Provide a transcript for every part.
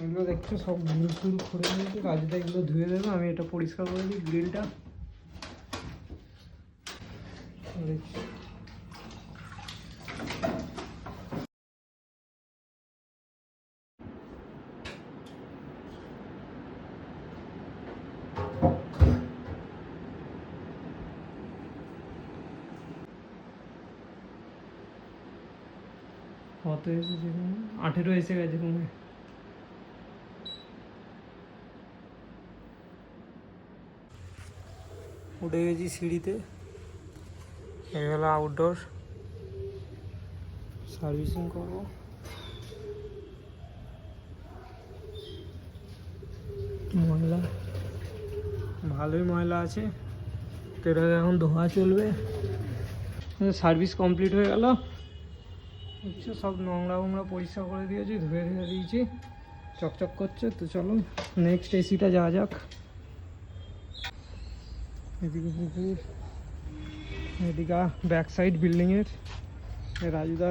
এগুলো দেখছো সব গ্রিল ফুল খুলে নিয়েছে, রাজুদা এগুলো ধুয়ে দেবে, আমি এটা পরিষ্কার করে দিই গ্রিলটা। কত এসেছে? 18 এসে গেছে কমে। উঠে গেছি সিঁড়িতে, এই হলো আউটডোর, সার্ভিসিং করবো। ময়লা, ভালোই ময়লা আছে, তো এটাকে এখন ধোয়া চলবে। সার্ভিস কমপ্লিট হয়ে গেল, হচ্ছে সব নোংরা ফোংরা পরিষ্কার করে দিয়েছি, ধুয়ে দিয়েছি, চকচক করছে। তো চলো নেক্সট এসিটা যাওয়া যাক। এদিকে পুকুর, এদিকে ব্যাক সাইড বিল্ডিংয়ের। রাজুদা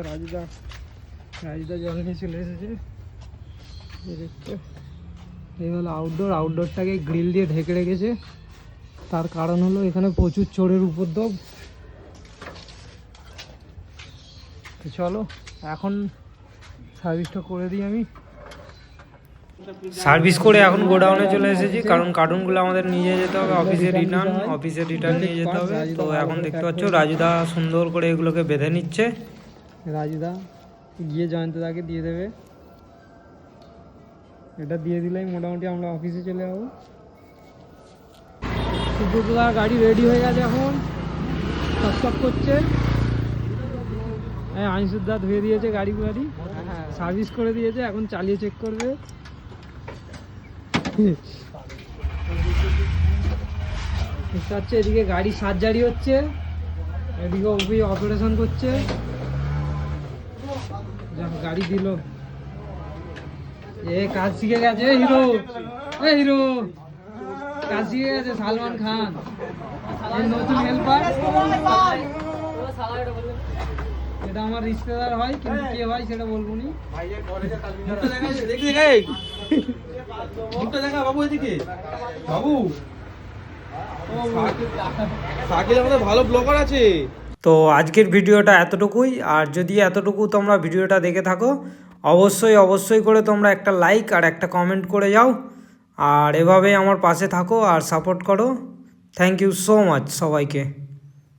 জল নিয়ে চলে এসেছে, দেখছো। এই হলো আউটডোরটাকে গ্রিল দিয়ে ঢেকে রেখেছে, তার কারণ হলো এখানে প্রচুর চোরের উপদ্রব। তো চলো এখন সার্ভিসটা করে দিই আমি। সার্ভিস করে এখন গোডাউনে চলে এসেছি, কারণ কার্টুনগুলো আমাদের নিয়ে যেতে হবে অফিসে রিটার্ন নিয়ে যেতে হবে। তো এখন দেখতে পাচ্ছ রাজুদা সুন্দর করে এগুলোকে বেঁধে নিচ্ছে। রাজুদা গিয়ে জয়ন্তদাকে দিয়ে দেবে, এটা দিয়ে দিলেই মোটামুটি আমরা অফিসে চলে যাবো। সুব্রতদার গাড়ি রেডি হয়ে গেছে, এখন চকচক করছে। হ্যাঁ, আইনসুদ্ধা ধুয়ে দিয়েছে গাড়ি সার্ভিস করে দিয়েছে, এখন চালিয়ে চেক করবে। বুঝতে পারছে, এদিকে গাড়ি সার্জারি হচ্ছে, এদিকে ওই অপারেশন করছে। গাড়ি দিল, এ কাজ শিখে গেছে হিরো কাজ শিখে গেছে। সালমান খান নতুন হেল্পার, এটা আমার রিশতেদার হয়, কিন্তু কে হয় সেটা বলবো নি। বাবু এদিকে, বাবু ভালো ব্লগার আছে। তো আজকের ভিডিওটা এতটুকুই, আর যদি এতটুকু তোমরা ভিডিওটা দেখে থাকো, অবশ্যই করে তোমরা একটা লাইক আর একটা কমেন্ট করে যাও, আর এভাবেই আমার পাশে থাকো আর সাপোর্ট করো। থ্যাংক ইউ সো মাচ সবাইকে।